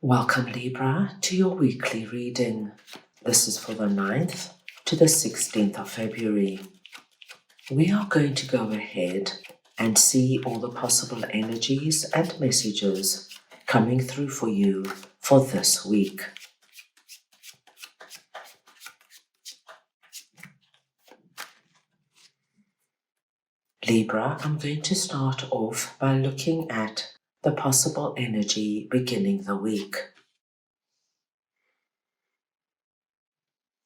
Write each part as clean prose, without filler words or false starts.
Welcome Libra to your weekly reading. This is for the 9th to the 16th of February. We are going to go ahead and see all the possible energies and messages coming through for you for this week. Libra, I'm going to start off by looking at the possible energy beginning the week.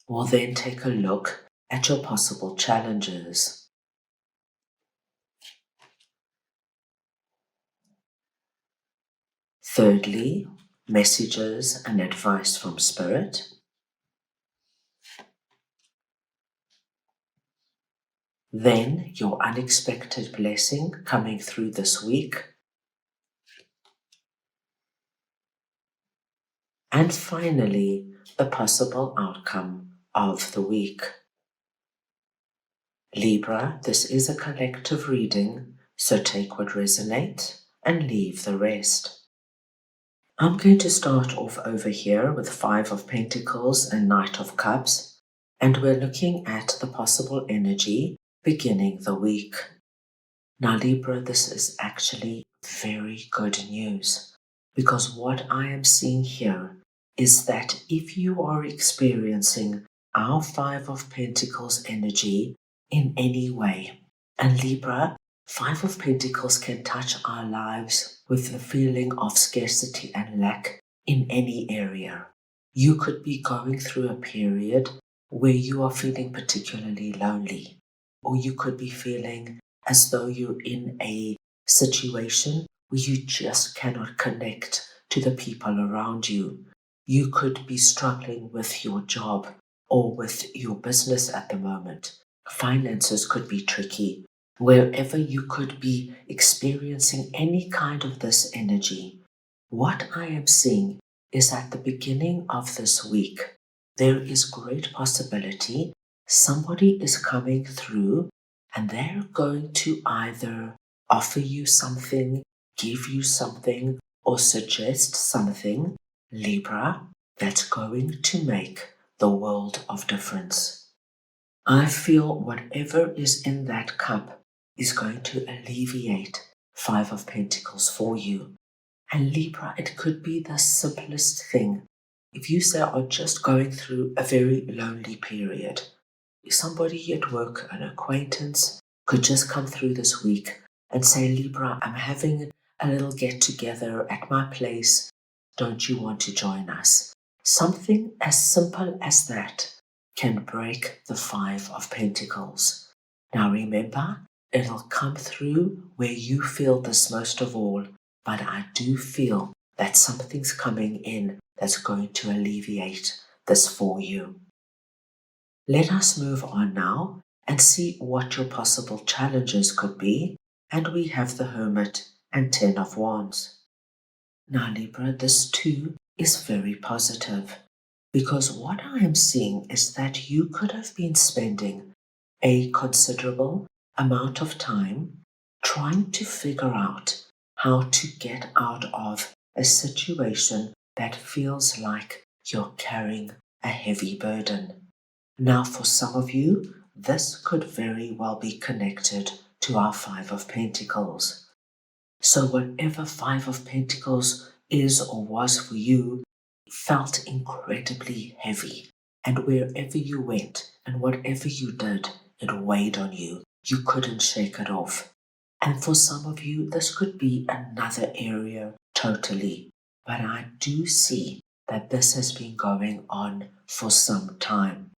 We'll then take a look at your possible challenges. Thirdly, messages and advice from Spirit. Then your unexpected blessing coming through this week. And finally, the possible outcome of the week. Libra, this is a collective reading, so take what resonates and leave the rest. I'm going to start off over here with 5 of Pentacles and Knight of Cups, and we're looking at the possible energy beginning the week. Now Libra, this is actually very good news, because what I am seeing here is that if you are experiencing our 5 of Pentacles energy in any way, and Libra, 5 of Pentacles can touch our lives with the feeling of scarcity and lack in any area. You could be going through a period where you are feeling particularly lonely, or you could be feeling as though you're in a situation where you just cannot connect to the people around you. You could be struggling with your job or with your business at the moment. Finances could be tricky. Wherever you could be experiencing any kind of this energy, what I am seeing is at the beginning of this week, there is great possibility somebody is coming through and they're going to either offer you something, give you something, or suggest something, Libra, that's going to make the world of difference. I feel whatever is in that cup is going to alleviate 5 of Pentacles for you. And Libra, it could be the simplest thing. If you say are just going through a very lonely period, somebody at work, an acquaintance, could just come through this week and say, Libra, I'm having a little get together at my place. Don't you want to join us? Something as simple as that can break the 5 of Pentacles. Now remember, it'll come through where you feel this most of all, but I do feel that something's coming in that's going to alleviate this for you. Let us move on now and see what your possible challenges could be, and we have the Hermit and 10 of Wands. Now Libra, this too is very positive, because what I am seeing is that you could have been spending a considerable amount of time trying to figure out how to get out of a situation that feels like you're carrying a heavy burden. Now, for some of you, this could very well be connected to our 5 of Pentacles. So whatever 5 of Pentacles is or was for you felt incredibly heavy. And wherever you went and whatever you did, it weighed on you. You couldn't shake it off. And for some of you, this could be another area totally. But I do see that this has been going on for some time.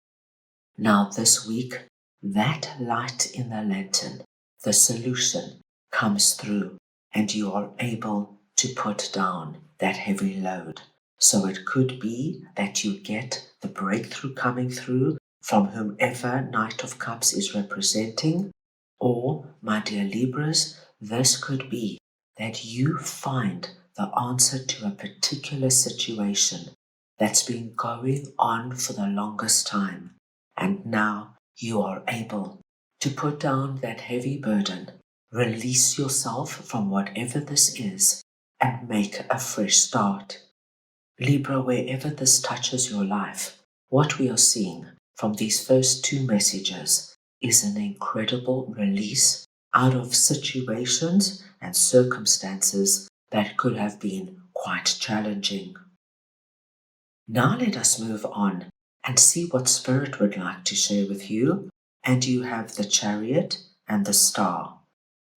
Now this week, that light in the lantern, the solution, comes through and you are able to put down that heavy load. So it could be that you get the breakthrough coming through from whomever Knight of Cups is representing, or, my dear Libras, this could be that you find the answer to a particular situation that's been going on for the longest time. And now you are able to put down that heavy burden, release yourself from whatever this is, and make a fresh start. Libra, wherever this touches your life, what we are seeing from these first two messages is an incredible release out of situations and circumstances that could have been quite challenging. Now let us move on and see what Spirit would like to share with you. And you have the Chariot and the Star.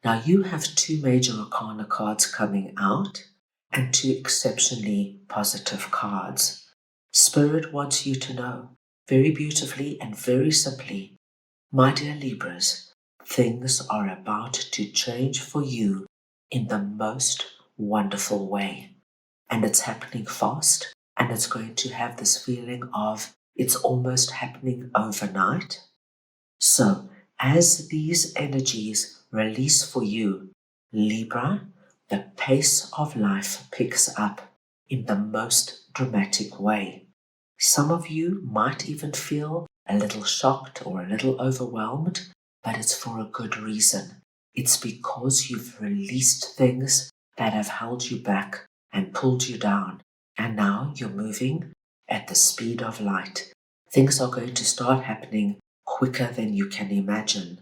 Now you have two major arcana cards coming out and two exceptionally positive cards. Spirit wants you to know very beautifully and very simply, my dear Libras, things are about to change for you in the most wonderful way. And it's happening fast, and it's going to have this feeling of it's almost happening overnight. So, as these energies release for you, Libra, the pace of life picks up in the most dramatic way. Some of you might even feel a little shocked or a little overwhelmed, but it's for a good reason. It's because you've released things that have held you back and pulled you down, and now you're moving at the speed of light. Things are going to start happening quicker than you can imagine.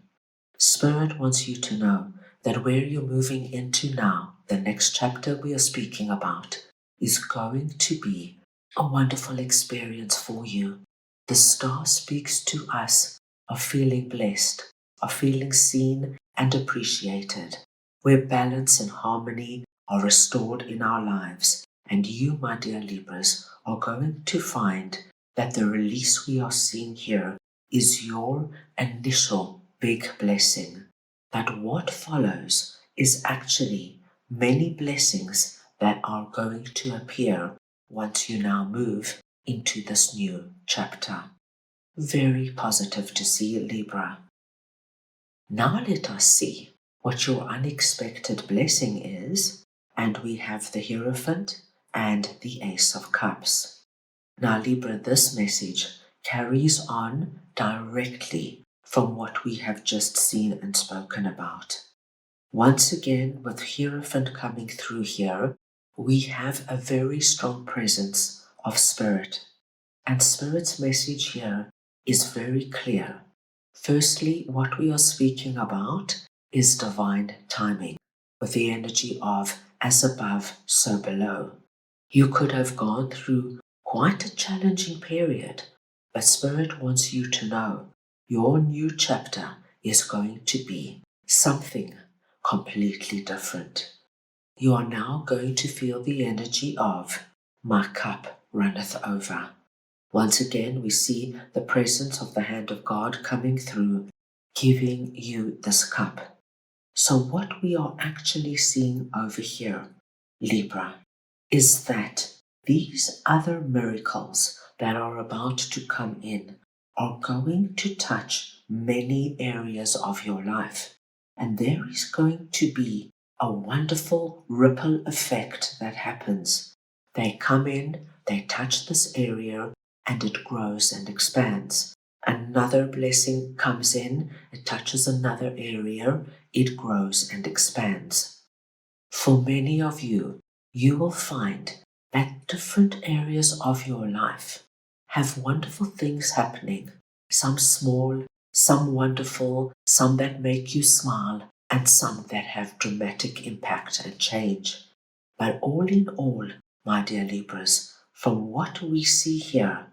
Spirit wants you to know that where you're moving into now, the next chapter we are speaking about, is going to be a wonderful experience for you. The star speaks to us of feeling blessed, of feeling seen and appreciated, where balance and harmony are restored in our lives. And you, my dear Libras, are going to find that the release we are seeing here is your initial big blessing. But what follows is actually many blessings that are going to appear once you now move into this new chapter. Very positive to see, Libra. Now let us see what your unexpected blessing is, and we have the Hierophant and the Ace of Cups. Now, Libra, this message carries on directly from what we have just seen and spoken about. Once again, with Hierophant coming through here, we have a very strong presence of Spirit. And Spirit's message here is very clear. Firstly, what we are speaking about is divine timing, with the energy of as above, so below. You could have gone through quite a challenging period, but Spirit wants you to know your new chapter is going to be something completely different. You are now going to feel the energy of my cup runneth over. Once again, we see the presence of the hand of God coming through, giving you this cup. So what we are actually seeing over here, Libra, is that these other miracles that are about to come in are going to touch many areas of your life. And there is going to be a wonderful ripple effect that happens. They come in, they touch this area, and it grows and expands. Another blessing comes in, it touches another area, it grows and expands. For many of you, you will find that different areas of your life have wonderful things happening, some small, some wonderful, some that make you smile, and some that have dramatic impact and change. But all in all, my dear Libras, from what we see here,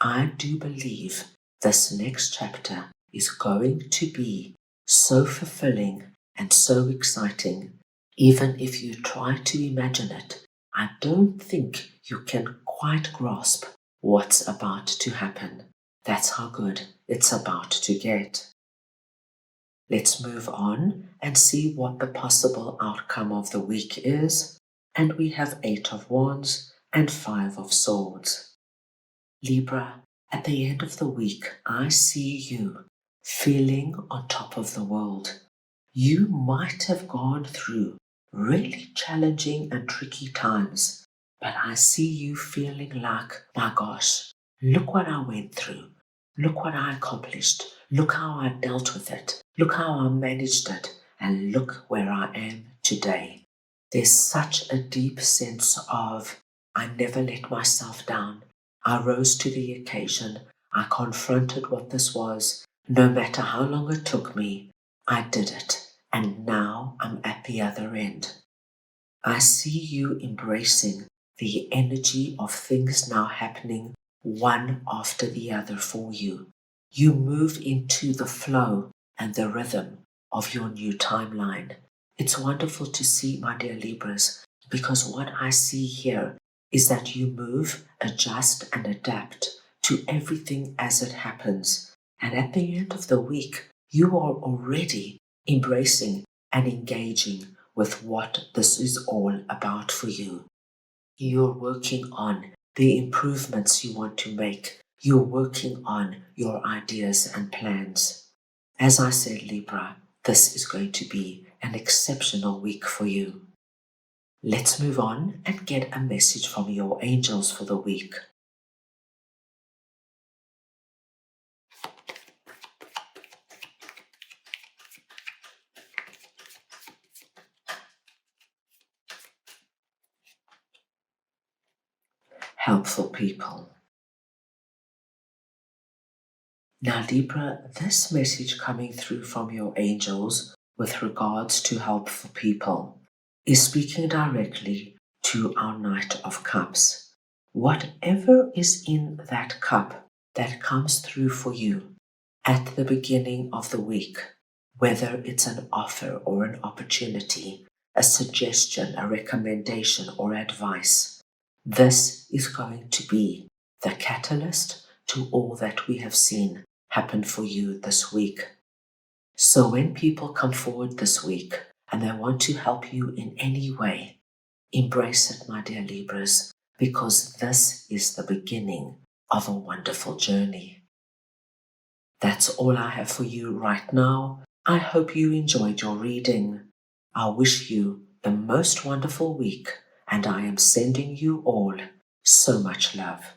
I do believe this next chapter is going to be so fulfilling and so exciting. Even if you try to imagine it, I don't think you can quite grasp what's about to happen. That's how good it's about to get. Let's move on and see what the possible outcome of the week is. And we have 8 of Wands and 5 of Swords. Libra, at the end of the week, I see you feeling on top of the world. You might have gone through really challenging and tricky times, but I see you feeling like, my gosh, look what I went through. Look what I accomplished. Look how I dealt with it. Look how I managed it. And look where I am today. There's such a deep sense of, I never let myself down. I rose to the occasion. I confronted what this was. No matter how long it took me, I did it. And now I'm at the other end. I see you embracing the energy of things now happening one after the other for you. You move into the flow and the rhythm of your new timeline. It's wonderful to see, my dear Libras, because what I see here is that you move, adjust, and adapt to everything as it happens. And at the end of the week, you are already embracing and engaging with what this is all about for you. You're working on the improvements you want to make. You're working on your ideas and plans. As I said, Libra, this is going to be an exceptional week for you. Let's move on and get a message from your angels for the week. Helpful people. Now, Libra, this message coming through from your angels with regards to helpful people is speaking directly to our Knight of Cups. Whatever is in that cup that comes through for you at the beginning of the week, whether it's an offer or an opportunity, a suggestion, a recommendation, or advice, this is going to be the catalyst to all that we have seen happen for you this week. So when people come forward this week and they want to help you in any way, embrace it, my dear Libras, because this is the beginning of a wonderful journey. That's all I have for you right now. I hope you enjoyed your reading. I wish you the most wonderful week, and I am sending you all so much love.